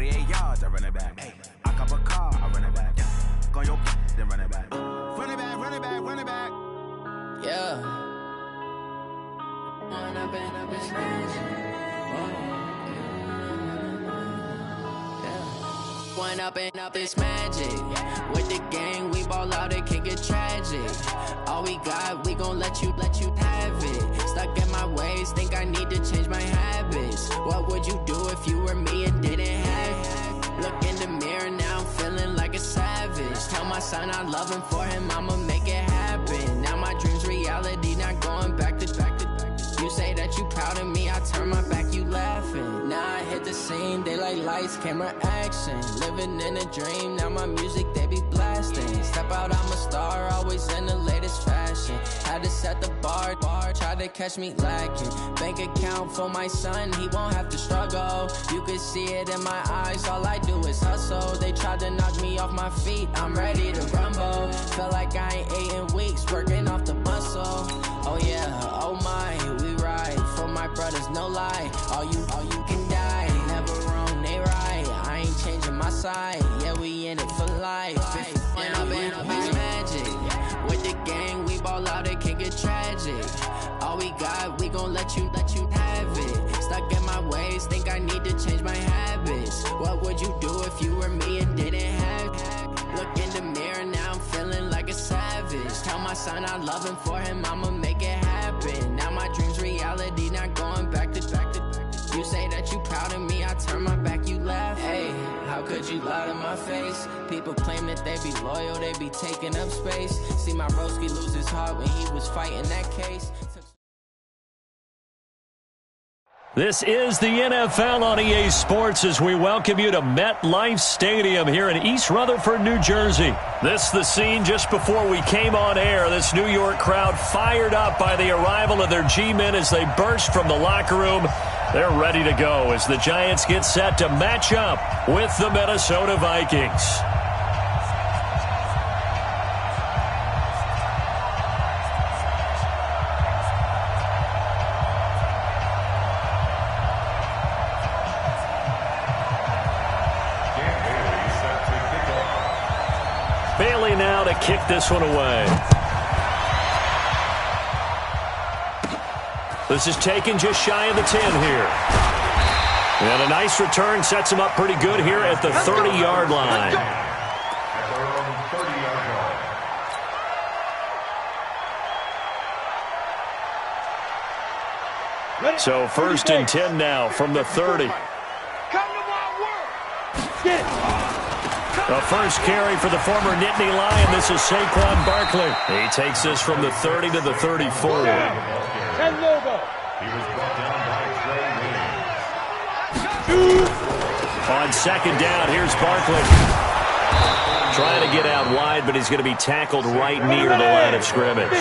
48 yards, I run it back. Hey, I cop a car, I run it back. Go your then run it back. Run it back, run it back, run it back. Yeah. When I've been up this When up this magic. With the gang, we ball out, it can get tragic. All we got, we gon' let you have it. Stuck in my ways, think I need to change my habits. What would you do if you were me and didn't have it? Look in the mirror, now I'm feeling like a savage. Tell my son I love him, for him I'ma make it happen. Now my dream's reality, not going back to. You say that you proud of me, I turn my back, you laughing. Now I hit the scene, they like lights, camera, action. Living in a dream, now my music, they be blasting. Step out, I'm a star, always in the latest fashion. Had to set the bar, try to catch me lacking. Bank account for my son, he won't have to struggle. You can see it in my eyes, all I do is hustle. They tried to knock me off my feet, I'm ready to rumble. Feel like I ain't ate in weeks, working off the muscle. Oh yeah, oh my, we ride for my brothers, no lie. All you can die, never wrong, they right. I ain't changing my side, yeah, we in it for life. When I've been up is magic. With the gang, we ball out, it can get tragic. All we got, we gon' let you have it. Stuck in my ways, think I need to change my habits. What would you do if you were me and didn't have it? Look in the mirror, now I'm feeling like a savage. Tell my son I love him, for him I'ma make it happen. Now my dream's reality, not going back to. You say that you proud of me, I turn my back, you laugh. Hey, how could you lie to my face? People claim that they be loyal, they be taking up space. See my broski lose his heart when he was fighting that case. This is the NFL on EA Sports as we welcome you to MetLife Stadium here in East Rutherford, New Jersey. This is the scene just before we came on air. This New York crowd fired up by the arrival of their G-men as they burst from the locker room. They're ready to go as the Giants get set to match up with the Minnesota Vikings. Bailey now to kick this one away. This is taken just shy of the 10 here. And a nice return sets him up pretty good here at the 30-yard line. So 1st and 10 now from the 30. The first carry for the former Nittany Lion. This is Saquon Barkley. He takes this from the 30 to the 34. On second down, here's Barkley. Trying to get out wide, but he's going to be tackled right near the line of scrimmage.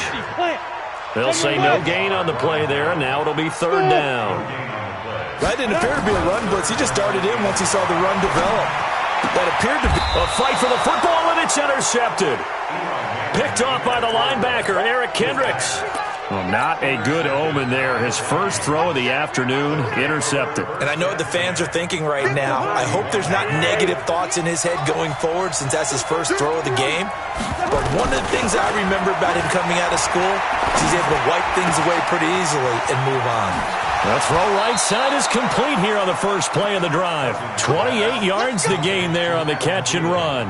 They'll say no gain on the play there, and now it'll be 3rd down. That didn't appear to be a run blitz. He just darted in once he saw the run develop. That appeared to be a fight for the football, and it's intercepted. Picked off by the linebacker, Eric Kendricks. Well, not a good omen there. His first throw of the afternoon, intercepted. And I know what the fans are thinking right now. I hope there's not negative thoughts in his head going forward since that's his first throw of the game. But one of the things I remember about him coming out of school is he's able to wipe things away pretty easily and move on. The throw right side is complete here on the first play of the drive. 28 yards the gain there on the catch and run.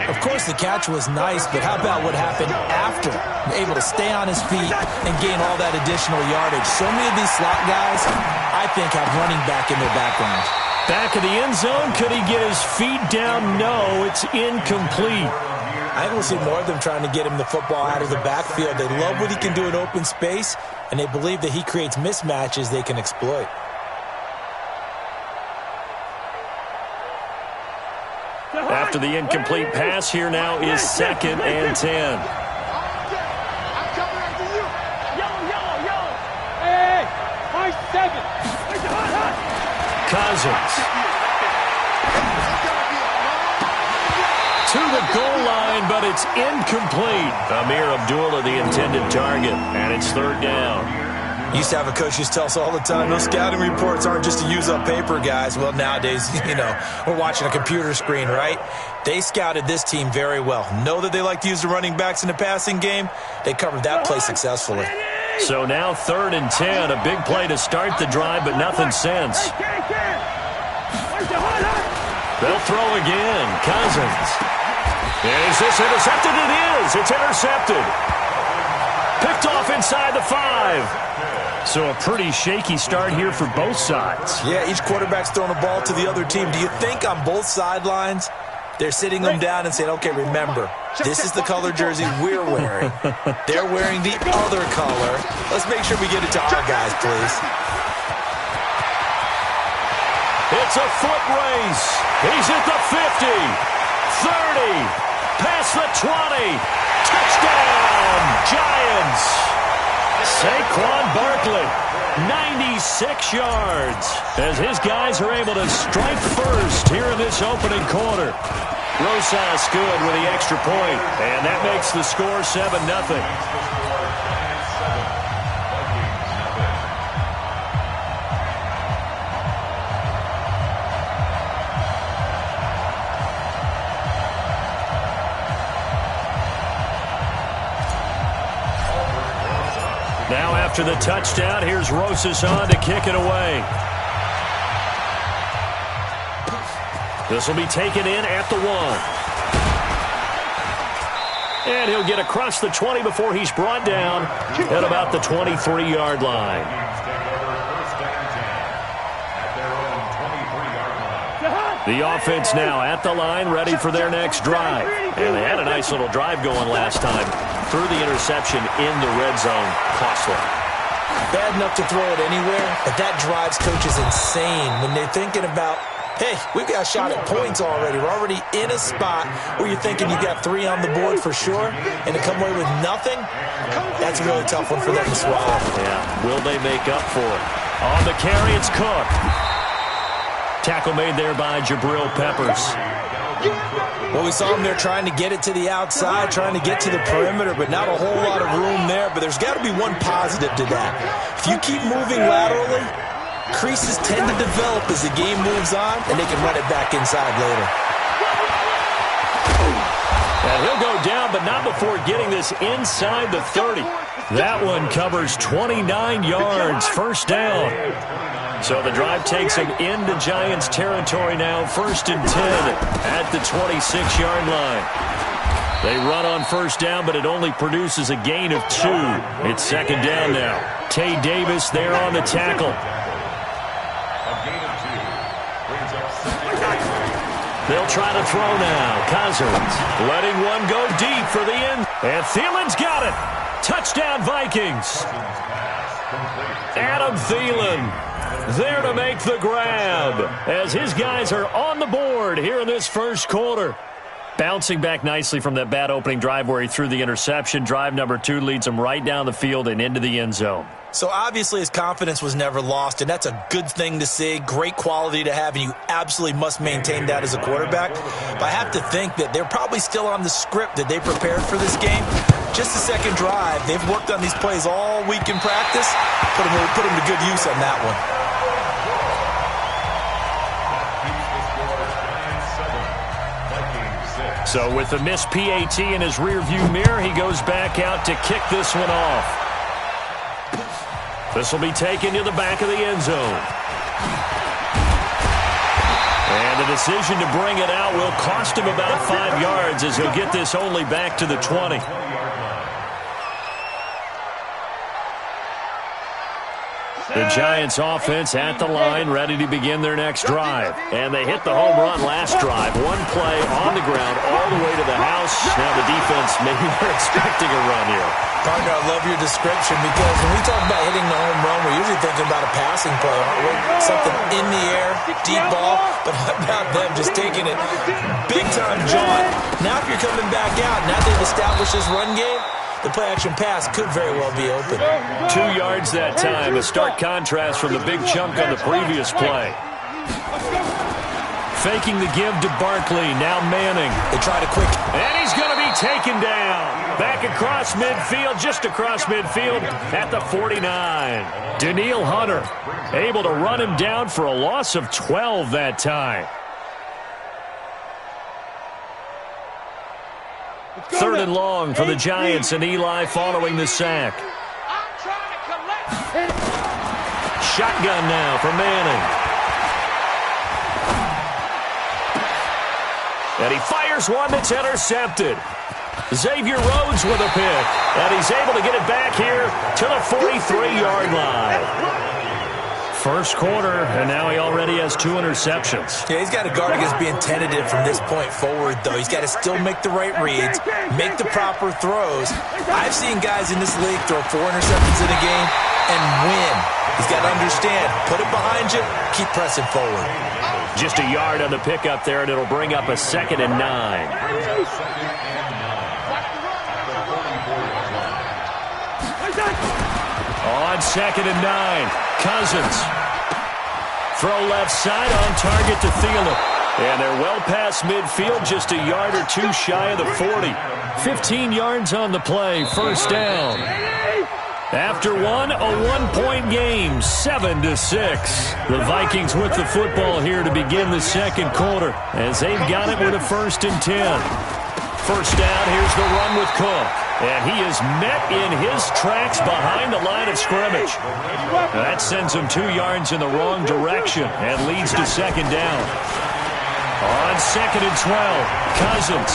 Of course, the catch was nice, but how about what happened after? Able to stay on his feet and gain all that additional yardage. So many of these slot guys, I think, have running back in their background. Back of the end zone, could he get his feet down? No, it's incomplete. I think we'll see more of them trying to get him the football out of the backfield. They love what he can do in open space, and they believe that he creates mismatches they can exploit. After the incomplete pass, here now is 2nd and 10. I'm coming after you. Yellow. Hey, my 7. Cousins. To the goal line, but it's incomplete. Amir Abdullah, the intended target, and it's 3rd down. Used to have a coach used to tell us all the time, those scouting reports aren't just to use up paper, guys. Well, nowadays, we're watching a computer screen, right? They scouted this team very well. Know that they like to use the running backs in the passing game. They covered that play successfully. So now 3rd and 10, a big play to start the drive, but nothing since. They'll throw again. Cousins. Is this intercepted? It is. It's intercepted. Picked off inside the 5. So a pretty shaky start here for both sides. Yeah, each quarterback's throwing a ball to the other team. Do you think on both sidelines they're sitting them down and saying, okay, remember, this is the color jersey we're wearing. They're wearing the other color. Let's make sure we get it to our guys, please. It's a foot race. He's at the 50, 30, past the 20. Touchdown, Giants. Saquon Barkley, 96 yards, as his guys are able to strike first here in this opening quarter. Rosas good with the extra point, and that makes the score 7-0. Now after the touchdown, here's Rosas on to kick it away. This will be taken in at the 1. And he'll get across the 20 before he's brought down at about the 23-yard line. The offense now at the line, ready for their next drive. And they had a nice little drive going last time. Threw the interception in the red zone. Costly. Bad enough to throw it anywhere, but that drives coaches insane when they're thinking about, hey, we've got a shot at points already. We're already in a spot where you're thinking you got 3 on the board for sure, and to come away with nothing, that's a really tough one for them to swallow. Yeah, will they make up for it? On the carry, it's Cook. Tackle made there by Jabril Peppers. Well, we saw him there trying to get it to the outside, trying to get to the perimeter, but not a whole lot of room there. But there's got to be one positive to that. If you keep moving laterally, creases tend to develop as the game moves on, and they can run it back inside later. And he'll go down, but not before getting this inside the 30. That one covers 29 yards, first down. So the drive takes him into Giants territory now, 1st and 10 at the 26-yard line. They run on first down, but it only produces a gain of 2. It's 2nd down now. Tay Davis there on the tackle. They'll try to throw now. Cousins letting one go deep for the end. And Thielen's got it. Touchdown, Vikings. Adam Thielen there to make the grab as his guys are on the board here in this first quarter. Bouncing back nicely from that bad opening drive where he threw the interception. Drive number 2 leads him right down the field and into the end zone. So obviously his confidence was never lost, and that's a good thing to see, great quality to have, and you absolutely must maintain that as a quarterback. But I have to think that they're probably still on the script that they prepared for this game. Just the second drive, they've worked on these plays all week in practice. Put them to good use on that one. So with the missed PAT in his rearview mirror, he goes back out to kick this one off. This will be taken to the back of the end zone. And the decision to bring it out will cost him about 5 yards as he'll get this only back to the 20. The Giants offense at the line, ready to begin their next drive. And they hit the home run last drive. One play on the ground all the way to the house. Now the defense, maybe they're expecting a run here. Partner, I love your description because when we talk about hitting the home run, we're usually thinking about a passing play, aren't we? Something in the air, deep ball. But how about them just taking it big-time jaunt? Now if you're coming back out, now they've established this run game, the play-action pass could very well be open. 2 yards that time, a stark contrast from the big chunk on the previous play. faking the give to Barkley. Now Manning. They try to quick. And he's going to be taken down. Back across midfield, just across midfield at the 49. Daniil Hunter able to run him down for a loss of 12 that time. Third and long for the Giants, and Eli following the sack. Shotgun now for Manning. And he fires one that's intercepted. Xavier Rhodes with a pick. And he's able to get it back here to the 43-yard line. First quarter, and now he already has 2 interceptions. Yeah, he's got to guard against being tentative from this point forward, though. He's got to still make the right reads, make the proper throws. I've seen guys in this league throw 4 interceptions in a game and win. He's got to understand, put it behind you, keep pressing forward. Just a yard on the pickup there, and it'll bring up a 2nd and 9. On 2nd and 9, Cousins. Throw left side on target to Thielen. And they're well past midfield, just a yard or 2 shy of the 40. 15 yards on the play, first down. After one, a 1-point game, 7-6. The Vikings with the football here to begin the second quarter as they've got it with a 1st and 10. First down, here's the run with Cook. And he is met in his tracks behind the line of scrimmage. That sends him 2 yards in the wrong direction and leads to 2nd down. On 2nd and 12, Cousins.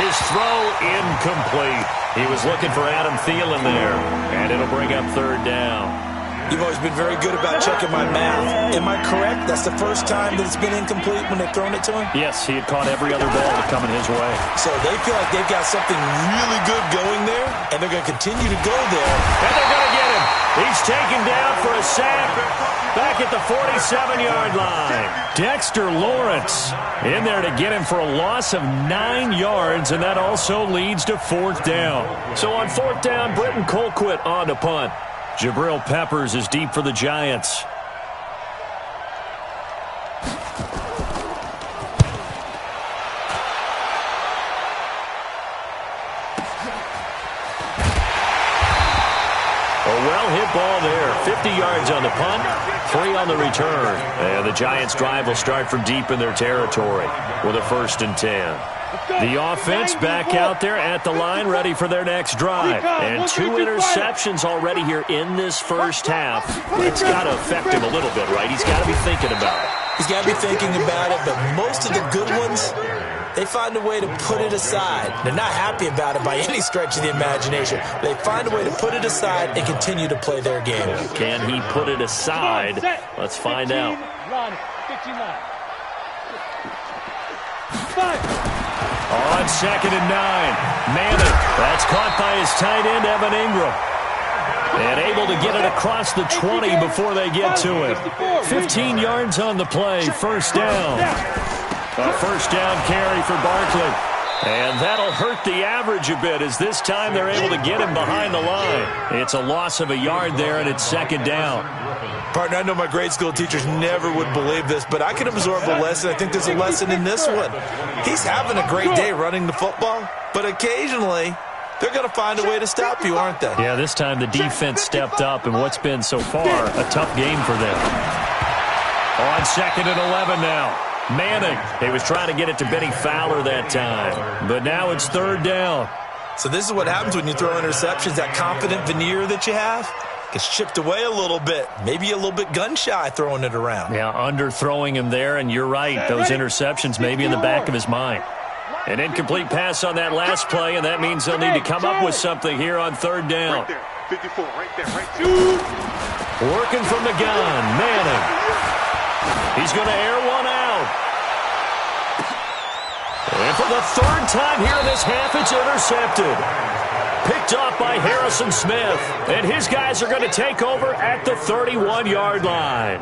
His throw incomplete. He was looking for Adam Thielen there, and it'll bring up 3rd down. You've always been very good about checking my math. Am I correct? That's the first time that it's been incomplete when they've thrown it to him? Yes, he had caught every other ball that coming his way. So they feel like they've got something really good going there, and they're going to continue to go there. And they're going to get him. He's taken down for a sack back at the 47-yard line. Dexter Lawrence in there to get him for a loss of 9 yards, and that also leads to 4th down. So on 4th down, Britton Colquitt on to punt. Jabril Peppers is deep for the Giants. A well-hit ball there. 50 yards on the punt, 3 on the return. And the Giants' drive will start from deep in their territory with a 1st and 10. The offense back out there at the line, ready for their next drive. And 2 interceptions already here in this first half. It's got to affect him a little bit, right? He's got to be thinking about it. He's got to be thinking about it, but most of the good ones, they find a way to put it aside. They're not happy about it by any stretch of the imagination. They find a way to put it aside and continue to play their game. Can he put it aside? Let's find out. On 2nd and 9, Manning. That's caught by his tight end, Evan Ingram. And able to get it across the 20 before they get to him. 15 yards on the play, first down. A first down carry for Barkley. And that'll hurt the average a bit as this time they're able to get him behind the line. It's a loss of a yard there, and it's 2nd down. Partner, I know my grade school teachers never would believe this, but I can absorb a lesson. I think there's a lesson in this one. He's having a great day running the football, but occasionally they're going to find a way to stop you, aren't they? Yeah, this time the defense stepped up in what's been so far a tough game for them. On 2nd and 11 now. Manning. He was trying to get it to Benny Fowler that time, but now it's 3rd down. So this is what happens when you throw interceptions. That confident veneer that you have gets chipped away a little bit. Maybe a little bit gun-shy throwing it around. Yeah, underthrowing him there, and you're right. Those interceptions may be in the back of his mind. An incomplete pass on that last play, and that means they'll need to come up with something here on 3rd down. 54, right there. Working from the gun, Manning. He's going to air one out. And for the 3rd time here in this half, it's intercepted. picked off by Harrison Smith. And his guys are going to take over at the 31-yard line.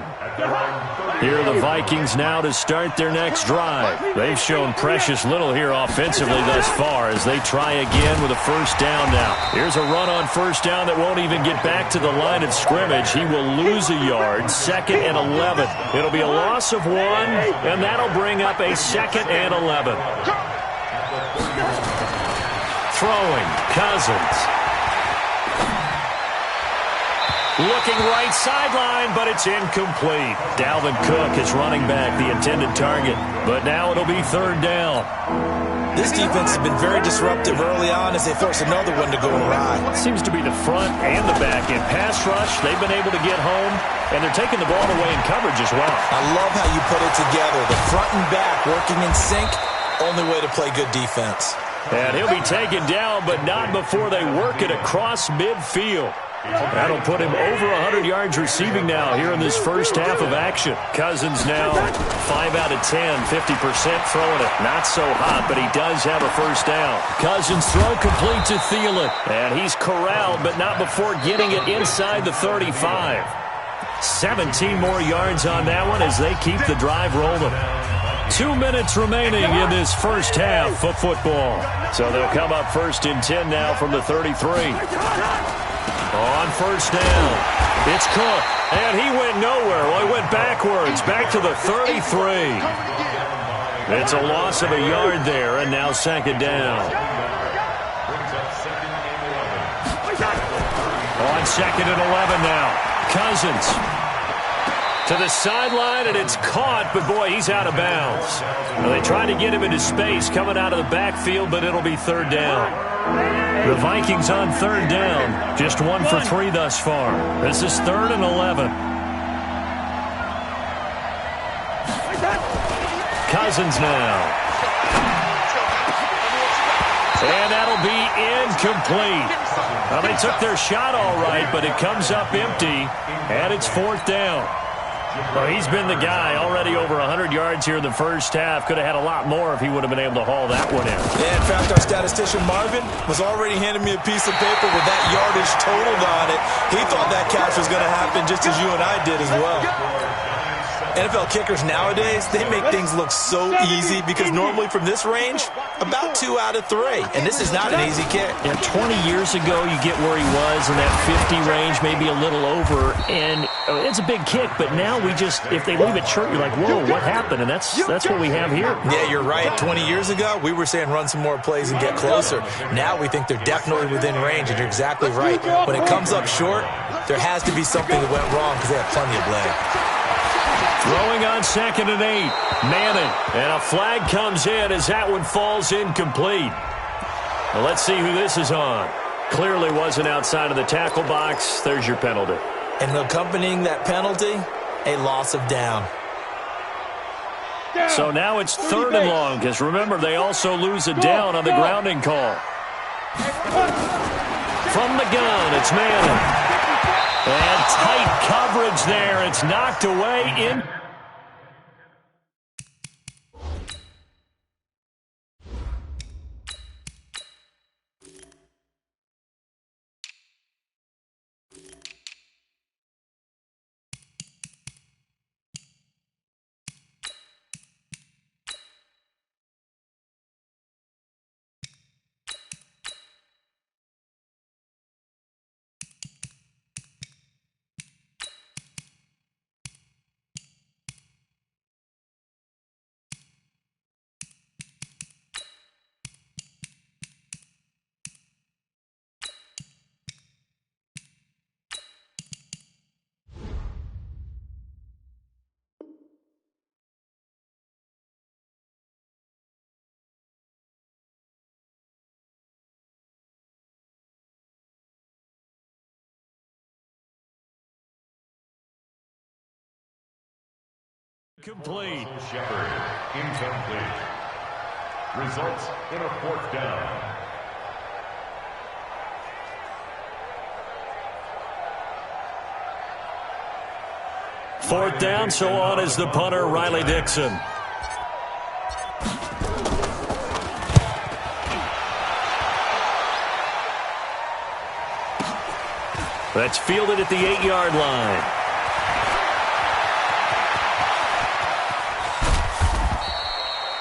Here are the Vikings now to start their next drive. They've shown precious little here offensively thus far as they try again with a first down now. Here's a run on first down that won't even get back to the line of scrimmage. He will lose a yard, 2nd and 11. It'll be a loss of 1, and that'll bring up a 2nd and 11. Throwing, Cousins. Looking right sideline, but it's incomplete. Dalvin Cook is running back, the intended target. But now it'll be 3rd down. This defense has been very disruptive early on as they force another one to go awry. Seems to be the front and the back. In pass rush, they've been able to get home, and they're taking the ball away in coverage as well. I love how you put it together. The front and back working in sync, only way to play good defense. And he'll be taken down, but not before they work it across midfield. That'll put him over 100 yards receiving now here in this first half of action. Cousins now 5 out of 10, 50% throwing it. Not so hot, but he does have a first down. Cousins throw complete to Thielen. And he's corralled, but not before getting it inside the 35. 17 more yards on that one as they keep the drive rolling. 2 minutes remaining in this first half of football. So they'll come up 1st and 10 now from the 33. On first down, it's Cook, and he went nowhere. Well, he went backwards, back to the 33. It's a loss of a yard there, and now 2nd down. On 2nd and 11 now, Cousins to the sideline, and it's caught, but boy, he's out of bounds. Well, they tried to get him into space coming out of the backfield, but it'll be 3rd down. The Vikings on 3rd down, just 1 for 3 thus far. This is 3rd and 11. Cousins now. And that'll be incomplete. Well, they took their shot all right, but it comes up empty, and it's 4th down. Well, he's been the guy already over 100 yards here in the first half. Could have had a lot more if he would have been able to haul that one in. Yeah, in fact, our statistician Marvin was already handing me a piece of paper with that yardage totaled on it. He thought that catch was going to happen just as you and I did as well. NFL kickers nowadays, they make things look so easy because normally from this range, about 2 out of 3. And this is not an easy kick. Yeah, 20 years ago, you get where he was in that 50 range, maybe a little over, and it's a big kick. But now we just, if they leave it short, you're like, whoa, what happened? And that's what we have here. Yeah, you're right. 20 years ago, we were saying run some more plays and get closer. Now we think they're definitely within range, and you're exactly right. When it comes up short, there has to be something that went wrong because they have plenty of leg. Throwing on 2nd and 8. Manning. And a flag comes in as that one falls incomplete. Well, let's see who this is on. Clearly wasn't outside of the tackle box. There's your penalty. And accompanying that penalty, a loss of down. So now it's 3rd and long because, remember, they also lose a down on the grounding call. From the gun, it's Manning. And tight coverage there. It's knocked away in. Complete. Shepard, incomplete. Results in a 4th down. Fourth down, so on is the punter, Riley Dixon. That's fielded at the 8-yard line.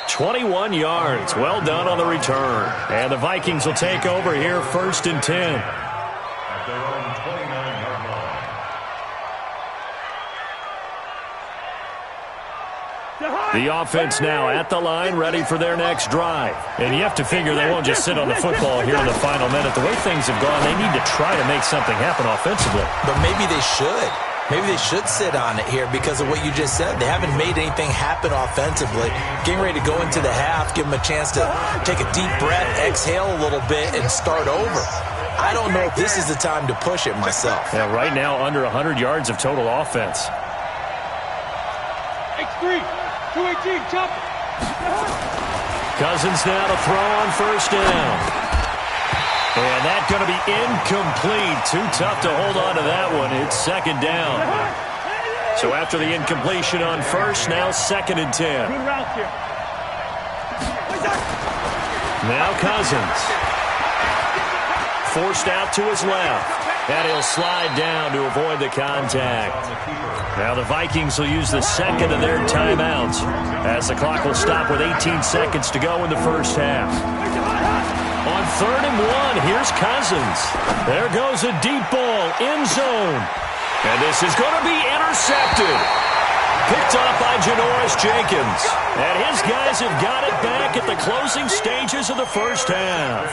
"21 yards. Well done on the return. And the Vikings will take over here 1st and 10. At their own 29-yard line. The offense now at the line, ready for their next drive. And you have to figure they won't just sit on the football here in the final minute. The way things have gone, they need to try to make something happen offensively. But maybe they should. Maybe they should sit on it here because of what you just said. They haven't made anything happen offensively. Getting ready to go into the half, give them a chance to take a deep breath, exhale a little bit, and start over. I don't know if this is the time to push it myself. Yeah, right now under 100 yards of total offense. X3, 218, chop. Cousins now to throw on 1st down. And that's going to be incomplete. Too tough to hold on to that one. It's 2nd down. So after the incompletion on 1st, now 2nd and 10. Good route here. Now Cousins. Forced out to his left. And he'll slide down to avoid the contact. Now the Vikings will use the 2nd of their timeouts as the clock will stop with 18 seconds to go in the first half. On 3rd and 1, here's Cousins. There goes a deep ball, end zone. And this is going to be intercepted. Picked off by Janoris Jenkins. And his guys have got it back at the closing stages of the first half.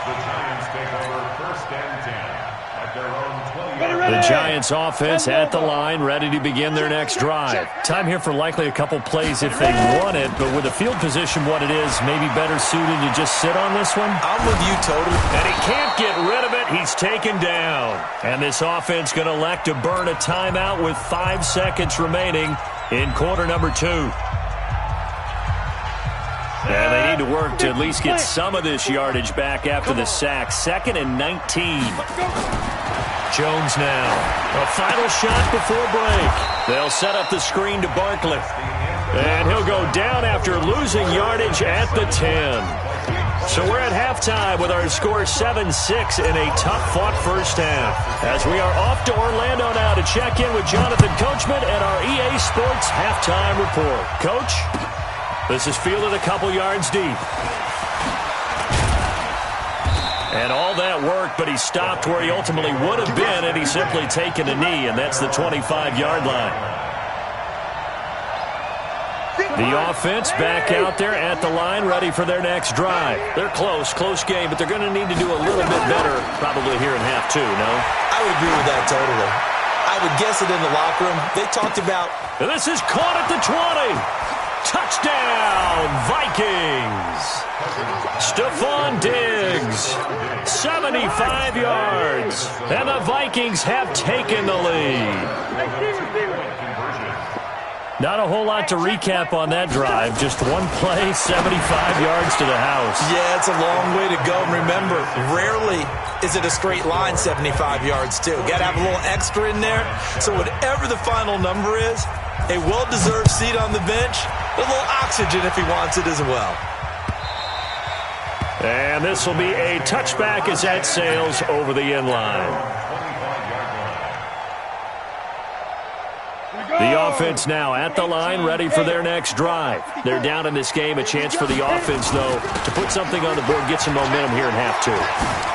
The Giants take over 1st and 10 at their own 20-yard line. The Giants offense at the line, ready to begin their next drive. Time here for likely a couple plays if they want it, but with the field position what it is, maybe better suited to just sit on this one. I'm with you totally. And he can't get rid of it. He's taken down. And this offense going to elect to burn a timeout with 5 seconds remaining in quarter number 2. And they need to work to at least get some of this yardage back after the sack. 2nd and 19. Jones now. A final shot before break. They'll set up the screen to Barkley. And he'll go down after losing yardage at the 10. So we're at halftime with our score 7-6 in a tough-fought first half. As we are off to Orlando now to check in with Jonathan Coachman and our EA Sports halftime report. Coach? This is fielded a couple yards deep. And all that work, but he stopped where he ultimately would have been, and he's simply taken a knee, and that's the 25-yard line. The offense back out there at the line, ready for their next drive. They're close game, but they're going to need to do a little bit better probably here in half 2, no? I would agree with that totally. I would guess it in the locker room. They talked about... And this is caught at the 20. Touchdown, Vikings! Stephon Diggs, 75 yards, and the Vikings have taken the lead. Not a whole lot to recap on that drive. Just one play, 75 yards to the house. Yeah, it's a long way to go. Remember, rarely is it a straight line 75 yards, too. Got to have a little extra in there. So whatever the final number is, a well-deserved seat on the bench, a little oxygen if he wants it as well. And this will be a touchback as that sails over the end line. The offense now at the line, ready for their next drive. They're down in this game. A chance for the offense, though, to put something on the board, get some momentum here in half 2.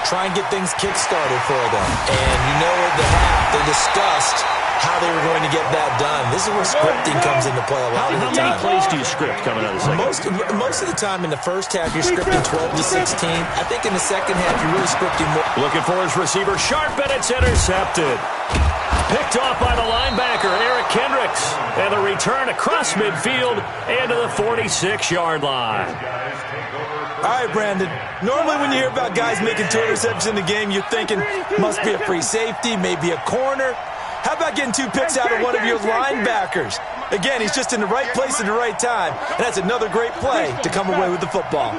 Try and get things kick-started for them. And you know at the half, they discussed how they were going to get that done. This is where scripting comes into play a lot of the time. How many plays do you script coming out of the second? Most of the time in the first half, you're scripting 12 to 16. I think in the second half, you're really scripting more. Looking for his receiver, sharp, and it's intercepted. Picked off by the linebacker, Eric Kendricks. And the return across midfield and to the 46-yard line. All right, Brandon. Normally when you hear about guys making 2 interceptions in the game, you're thinking, must be a free safety, maybe a corner. How about getting 2 picks out of one of your linebackers? Again, he's just in the right place at the right time. And that's another great play to come away with the football.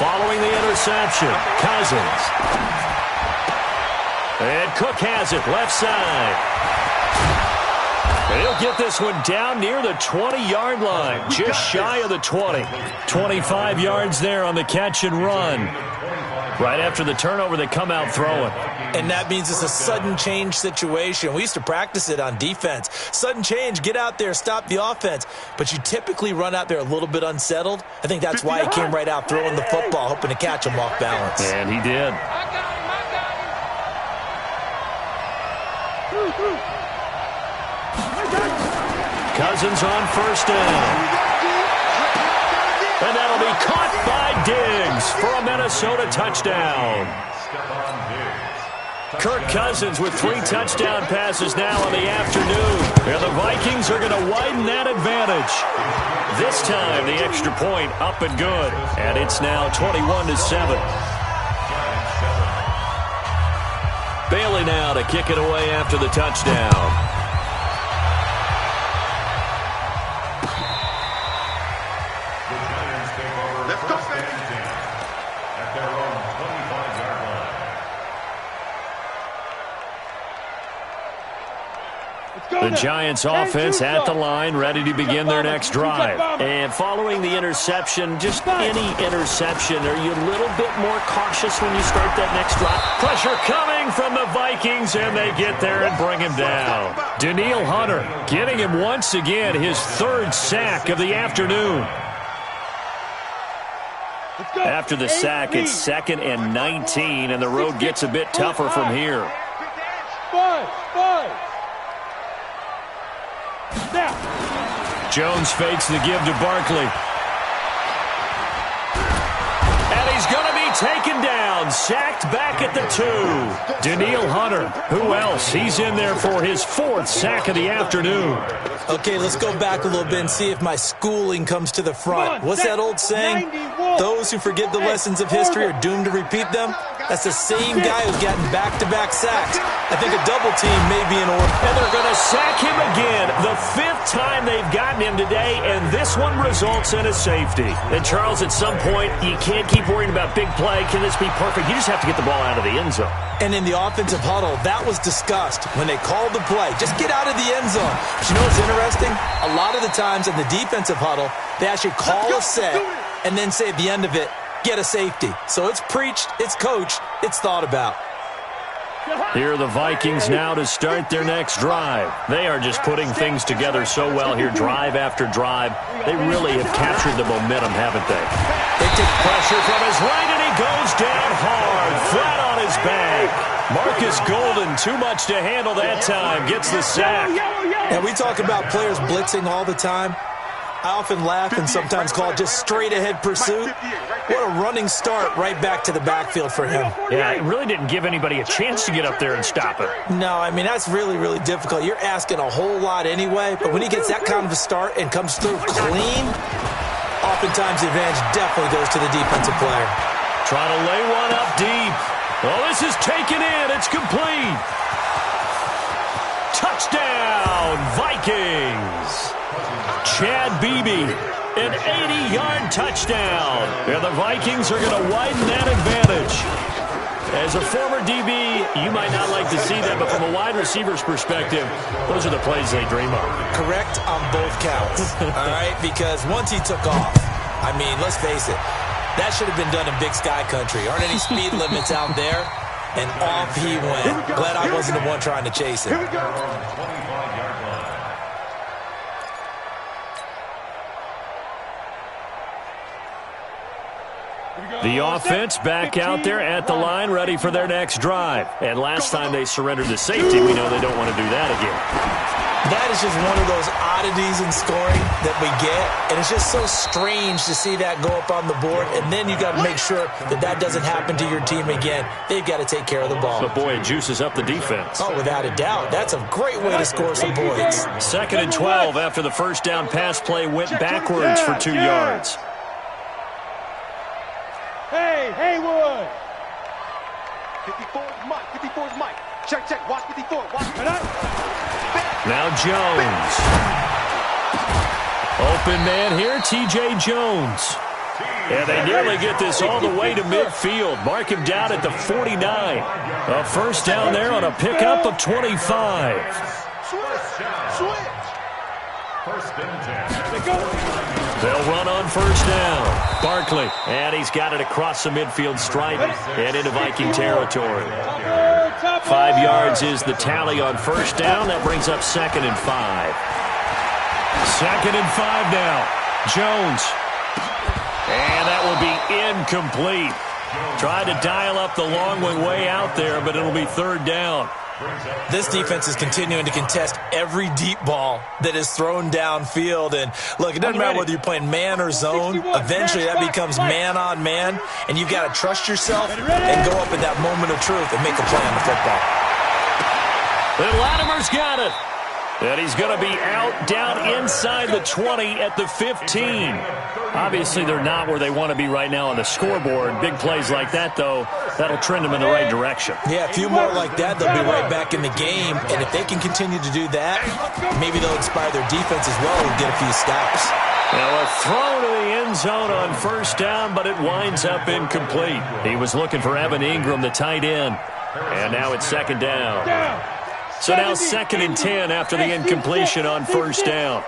Following the interception, Cousins. And Cook has it, left side. And he'll get this one down near the 20-yard line, just shy of the 20. 25 yards there on the catch and run. Right after the turnover, they come out throwing. And that means it's a sudden change situation. We used to practice it on defense. Sudden change, get out there, stop the offense. But you typically run out there a little bit unsettled. I think that's why he came right out throwing the football, hoping to catch him off balance. And he did. Cousins on first down. And that'll be caught by Diggs for a Minnesota touchdown. Kirk Cousins with 3 touchdown passes now in the afternoon. And the Vikings are going to widen that advantage. This time, the extra point up and good. And it's now 21-7. Bailey now to kick it away after the touchdown. The Giants offense at the line, ready to begin their next drive. And following the interception, just any interception, are you a little bit more cautious when you start that next drive? Pressure coming from the Vikings, and they get there and bring him down. Danielle Hunter getting him once again, his 3rd sack of the afternoon. After the sack, it's 2nd and 19, and the road gets a bit tougher from here. Jones fakes the give to Barkley. And he's going to be taken down, sacked back at the 2. Danielle Hunter, who else? He's in there for his 4th sack of the afternoon. Okay, let's go back a little bit and see if my schooling comes to the front. What's that old saying? Those who forget the lessons of history are doomed to repeat them. That's the same guy who's gotten back-to-back sacks. I think a double team may be in order. And they're going to sack him again. The 5th time they've gotten him today, and this one results in a safety. And, Charles, at some point, you can't keep worrying about big play. Can this be perfect? You just have to get the ball out of the end zone. And in the offensive huddle, that was discussed when they called the play. Just get out of the end zone. But you know what's interesting? A lot of the times in the defensive huddle, they actually call a set and then say at the end of it, get a safety. So it's preached, it's coached, it's thought about. Here are the Vikings now to start their next drive. They are just putting things together so well here, drive after drive. They really have captured the momentum, haven't they? They take pressure from his right, and he goes down hard, flat on his back. Marcus Golden, too much to handle that time, gets the sack. And we talk about players blitzing all the time. I often laugh and sometimes call it just straight-ahead pursuit. What a running start right back to the backfield for him. Yeah, it really didn't give anybody a chance to get up there and stop it. No, I mean, that's really, really difficult. You're asking a whole lot anyway, but when he gets that kind of a start and comes through clean, oftentimes the advantage definitely goes to the defensive player. Trying to lay one up deep. Well, this is taken in. It's complete. Touchdown, Vikings. Chad Beebe, an 80-yard touchdown. And the Vikings are going to widen that advantage. As a former DB, you might not like to see that, but from a wide receiver's perspective, those are the plays they dream of. Correct on both counts, all right? Because once he took off, I mean, let's face it, that should have been done in Big Sky Country. Aren't any speed limits out there? And off he went. Glad I wasn't the one trying to chase him. Here we go. 25-yard line. The offense back out there at the line, ready for their next drive. And last time they surrendered the safety, we know they don't want to do that again. That is just one of those oddities in scoring that we get, and it's just so strange to see that go up on the board, and then you got to make sure that that doesn't happen to your team again. They've got to take care of the ball. But, boy, it juices up the defense. Oh, without a doubt. That's a great way to score some points. 2nd and 12 after the first down pass play went backwards for 2 yards. Hey, Haywood! 54's Mike. 54's Mike. Check. Watch 54. Watch. Now Jones. Open man here, T.J. Jones. And they nearly get this all the way to midfield. Mark him down at the 49. A first down there on a pickup of 25. First and 10. They'll run on first down. Barkley, and he's got it across the midfield stripe and into Viking territory. 5 yards is the tally on first down. That brings up 2nd and 5. 2nd and 5 now. Jones. And that will be incomplete. Tried to dial up the long way out there, but it'll be 3rd down. This defense is continuing to contest every deep ball that is thrown downfield. And, look, it doesn't matter whether you're playing man or zone. Eventually that becomes man on man, and you've got to trust yourself and go up in that moment of truth and make a play on the football. And Latimer's got it. And he's going to be out down inside the 20 at the 15. Obviously, they're not where they want to be right now on the scoreboard. Big plays like that, though, that'll trend them in the right direction. Yeah, a few more like that, they'll be right back in the game. And if they can continue to do that, maybe they'll inspire their defense as well and get a few stops. Now a throw to the end zone on first down, but it winds up incomplete. He was looking for Evan Ingram, the tight end. And now it's 2nd down. So now 2nd and 10 after the incompletion on first down.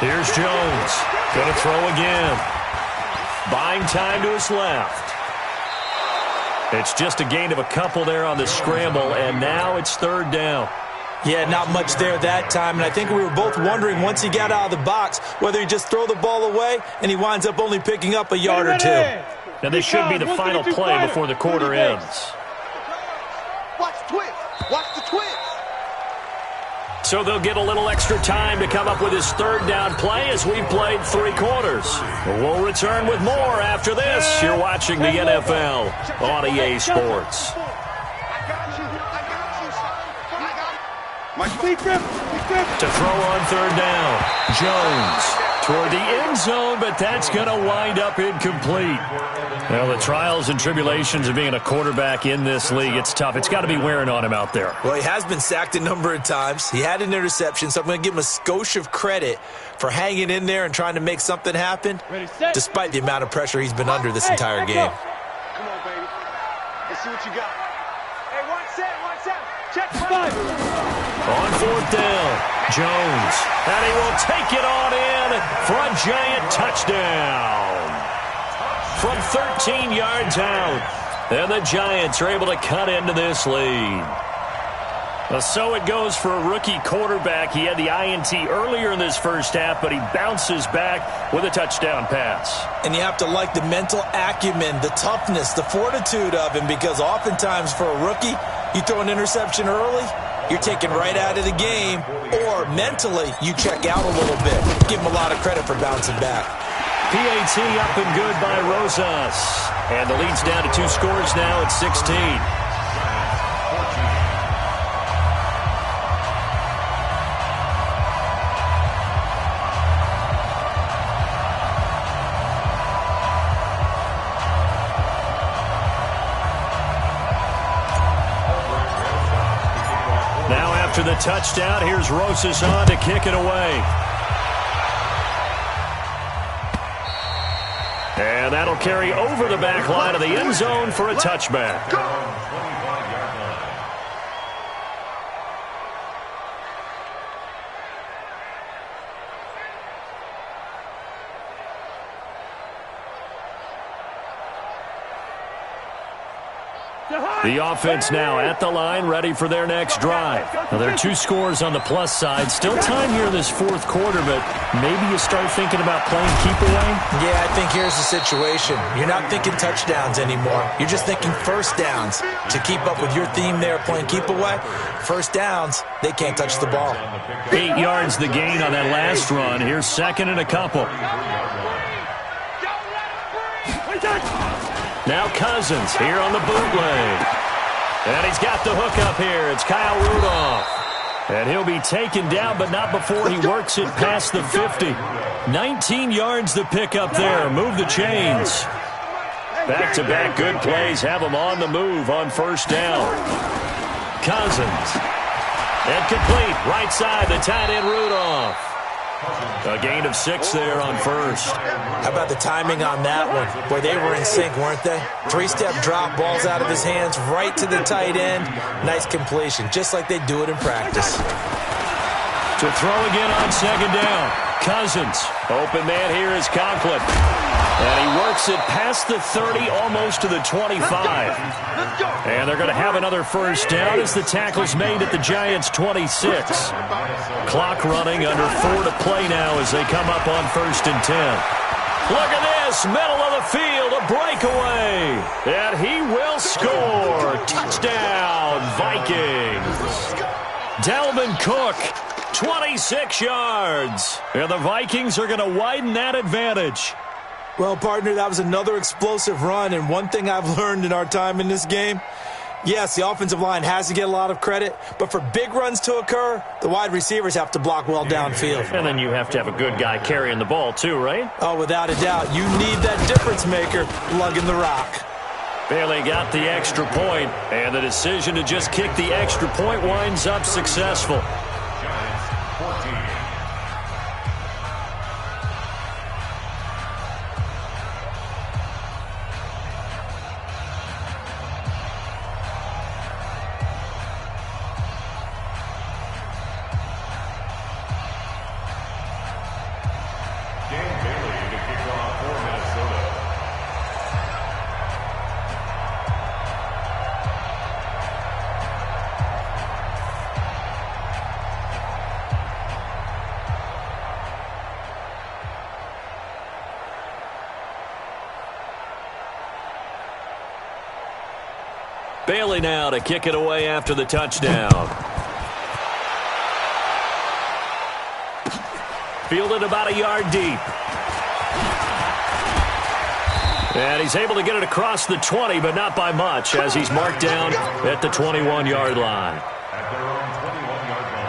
Here's Jones. Going to throw again. Buying time to his left. It's just a gain of a couple there on the scramble, and now it's 3rd down. Yeah, not much there that time, and I think we were both wondering once he got out of the box whether he just throw the ball away and he winds up only picking up a yard or 2. Now this should be the final play before the quarter ends. Watch the twist. Watch the twist. So they'll get a little extra time to come up with his 3rd down play as we've played 3 quarters. We'll return with more after this. You're watching the NFL on EA Sports. To throw on 3rd down. Jones toward the end zone, but that's going to wind up incomplete. Well, the trials and tribulations of being a quarterback in this league, it's tough. It's got to be wearing on him out there. Well, he has been sacked a number of times. He had an interception, so I'm going to give him a skosh of credit for hanging in there and trying to make something happen, despite the amount of pressure he's been under this entire game. Come on, baby. Let's see what you got. Hey, one set. Check 5. On 4th down, Jones. And he will take it on in for a giant touchdown. From 13 yards out. And the Giants are able to cut into this lead. So it goes for a rookie quarterback. He had the INT earlier in this first half, but he bounces back with a touchdown pass. And you have to like the mental acumen, the toughness, the fortitude of him, because oftentimes for a rookie, you throw an interception early, you're taken right out of the game, or mentally you check out a little bit. Give him a lot of credit for bouncing back. PAT up and good by Rosas. And the lead's down to 2 scores now at 16. Now after the touchdown, here's Rosas on to kick it away. And that'll carry over the back line of the end zone for a touchback. The offense now at the line, ready for their next drive. Now, there are 2 scores on the plus side. Still time here in this 4th quarter, but maybe you start thinking about playing keep away? Yeah, I think here's the situation. You're not thinking touchdowns anymore. You're just thinking first downs. To keep up with your theme there, playing keep away, first downs, they can't touch the ball. 8 yards the gain on that last run. Here's 2nd and a couple. Now Cousins here on the bootleg. And he's got the hook up here. It's Kyle Rudolph. And he'll be taken down, but not before he works it past the 50. 19 yards to pick up there. Move the chains. Back-to-back good plays have him on the move on first down. Cousins. And complete. Right side, the tight end Rudolph. A gain of 6 there on first. How about the timing on that one? Boy, they were in sync, weren't they? 3-step drop, balls out of his hands, right to the tight end. Nice completion, just like they do it in practice. To throw again on second down. Cousins. Open man here is Conklin. And he works it past the 30, almost to the 25. And they're going to have another first down as the tackle's made at the Giants' 26. Clock running, under 4 to play now as they come up on 1st and 10. Look at this, middle of the field, a breakaway. And he will score. Touchdown, Vikings. Dalvin Cook, 26 yards. And the Vikings are going to widen that advantage. Well, partner, that was another explosive run, and one thing I've learned in our time in this game, yes, the offensive line has to get a lot of credit, but for big runs to occur, the wide receivers have to block well downfield. And then you have to have a good guy carrying the ball too, right? Oh, without a doubt. You need that difference maker lugging the rock. Bailey got the extra point, and the decision to just kick the extra point winds up successful. Giants 14. Bailey now to kick it away after the touchdown. Fielded about a yard deep. And he's able to get it across the 20, but not by much, as he's marked down at the 21-yard line. At their own 21-yard line.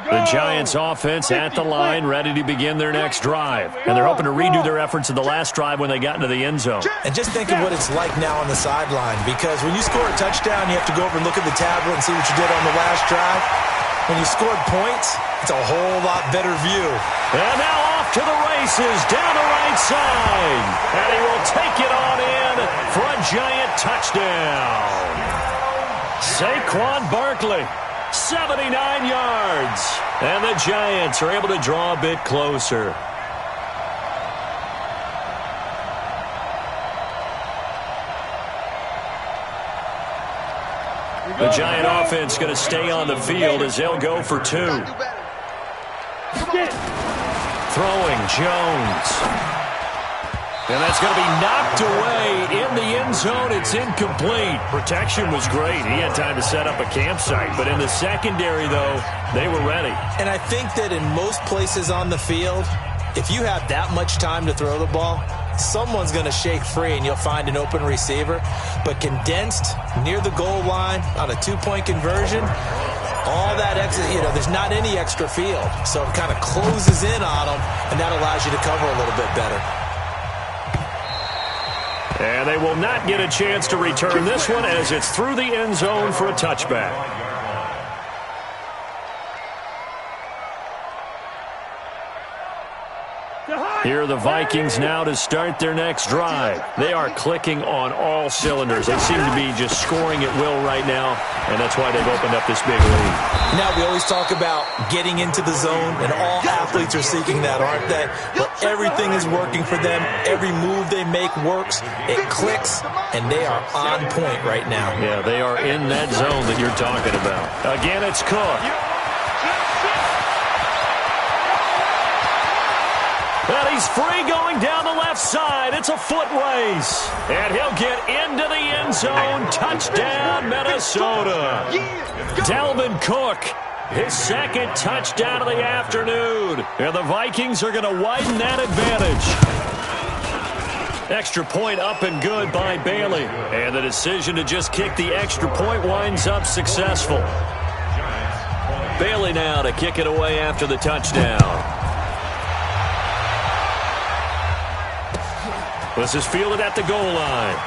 The Giants offense at the line, ready to begin their next drive. And they're hoping to redo their efforts in the last drive when they got into the end zone. And just think of what it's like now on the sideline, because when you score a touchdown, you have to go over and look at the tablet and see what you did on the last drive. When you scored points, it's a whole lot better view. And now off to the races, down the right side. And he will take it on in for a Giant touchdown. Saquon Barkley, 79 yards. And the Giants are able to draw a bit closer. The Giant offense going to stay on the field as they'll go for 2. Throwing Jones. And that's going to be knocked away in the end zone. It's incomplete. Protection was great. He had time to set up a campsite. But in the secondary, though, they were ready. And I think that in most places on the field, if you have that much time to throw the ball, someone's going to shake free and you'll find an open receiver. But condensed near the goal line on a 2-point conversion, all that extra, there's not any extra field. So it kind of closes in on them, and that allows you to cover a little bit better. And they will not get a chance to return this one as it's through the end zone for a touchback. Here are the Vikings now to start their next drive. They are clicking on all cylinders. They seem to be just scoring at will right now, and that's why they've opened up this big lead. Now, we always talk about getting into the zone, and all athletes are seeking that, aren't they? But everything is working for them. Every move they make works. It clicks, and they are on point right now. Yeah, they are in that zone that you're talking about. Again, it's Cook. And he's free going down the left side. It's a foot race. And he'll get into the end zone. Touchdown, Minnesota. Dalvin Cook, his second touchdown of the afternoon. And the Vikings are going to widen that advantage. Extra point up and good by Bailey. And the decision to just kick the extra point winds up successful. Bailey now to kick it away after the touchdown. This is fielded at the goal line.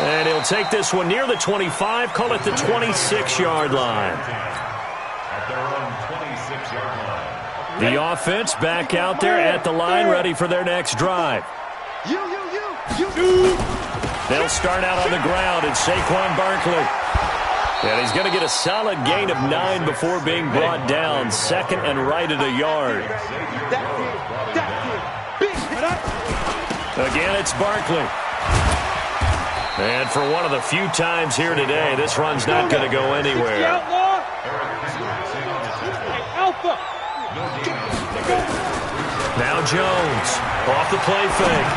And he'll take this one near the 25, call it the 26-yard line. At their own 26-yard line. The offense back out there at the line, ready for their next drive. They'll start out on the ground, and Saquon Barkley. And he's going to get a solid gain of 9 before being brought down. Second and right at a yard. Again, it's Barkley. And for one of the few times here today, this run's not going to go anywhere. Now Jones off the play fake.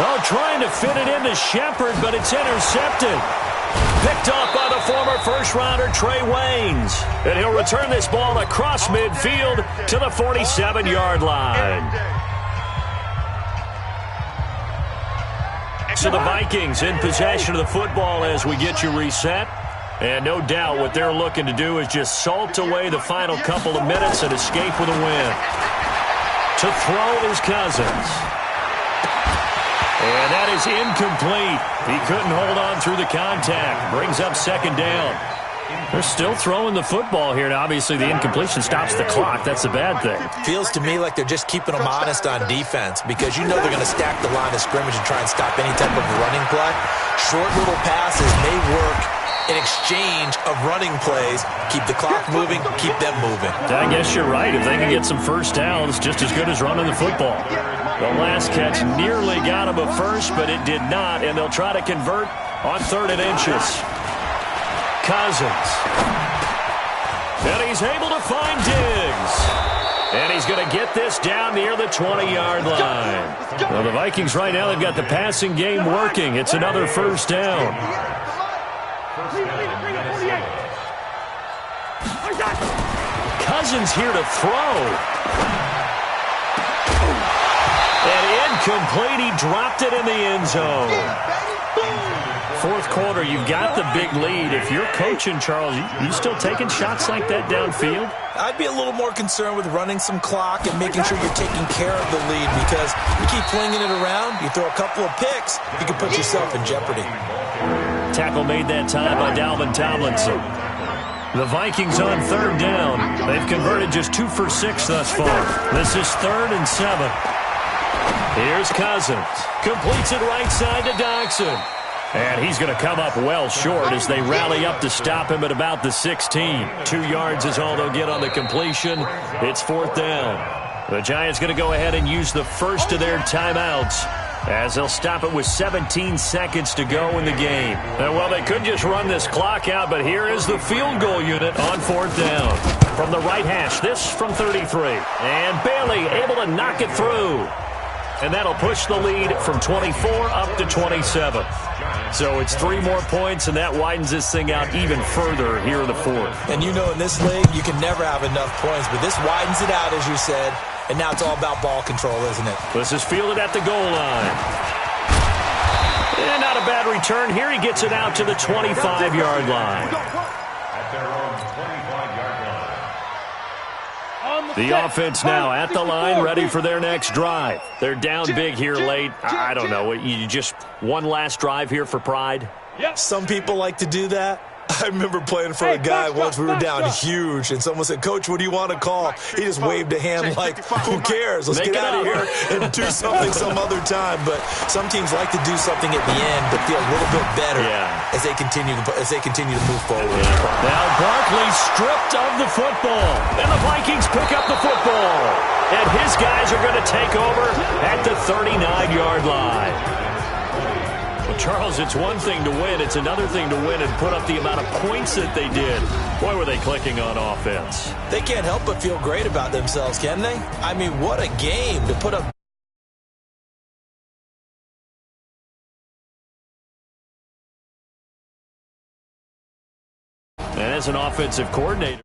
Oh, trying to fit it into Shepard, but it's intercepted. Picked off by the former first-rounder Trey Waynes. And he'll return this ball across midfield to the 47-yard line. So the Vikings in possession of the football as we get you reset. And no doubt what they're looking to do is just salt away the final couple of minutes and escape with a win. To throw is Cousins. And that is incomplete. He couldn't hold on through the contact. Brings up second down. They're still throwing the football here. Now, obviously, the incompletion stops the clock. That's the bad thing. Feels to me like they're just keeping them honest on defense because you know they're going to stack the line of scrimmage and try and stop any type of running play. Short little passes may work in exchange of running plays. Keep the clock moving, keep them moving. I guess you're right. If they can get some first downs, just as good as running the football. The last catch nearly got him a first, but it did not, and they'll try to convert on 3rd and inches. Cousins. And he's able to find Diggs. And he's going to get this down near the 20-yard line. Well, the Vikings right now, they've got the passing game working. It's another first down. Cousins here to throw. And incomplete. He dropped it in the end zone. Fourth quarter, you've got the big lead. If you're coaching, Charles, you still taking shots like that downfield? I'd be a little more concerned with running some clock and making sure you're taking care of the lead because you keep flinging it around, you throw a couple of picks, you can put yourself in jeopardy. Tackle made that time by Dalvin Tomlinson. The Vikings on 3rd down. They've converted just 2 for 6 thus far. This is 3rd and 7. Here's Cousins. Completes it right side to Dodson. And he's going to come up well short as they rally up to stop him at about the 16. 2 yards is all they'll get on the completion. It's 4th down. The Giants going to go ahead and use the first of their timeouts as they'll stop it with 17 seconds to go in the game. And, well, they could just run this clock out, but here is the field goal unit on 4th down. From the right hash, this from 33. And Bailey able to knock it through. And that'll push the lead from 24 up to 27. So it's 3 more points, and that widens this thing out even further here in the 4th. And you know in this league, you can never have enough points, but this widens it out, as you said, and now it's all about ball control, isn't it? This is fielded at the goal line. And not a bad return. Here he gets it out to the 25-yard line. At their own 25-yard line. The offense now at the line, ready for their next drive. They're down big here late. I don't know. You just one last drive here for pride? Some people like to do that. I remember playing for a guy once. We were down huge, and someone said, "Coach, what do you want to call?" He just waved a hand like, "Who cares? Let's get out of here and do something some other time." But some teams like to do something at the end, but feel a little bit better as they continue to move forward. Now Barkley stripped of the football, and the Vikings pick up the football, and his guys are going to take over at the 39-yard line. Well, Charles, it's one thing to win. It's another thing to win and put up the amount of points that they did. Boy, were they clicking on offense. They can't help but feel great about themselves, can they? I mean, what a game to put up. And as an offensive coordinator.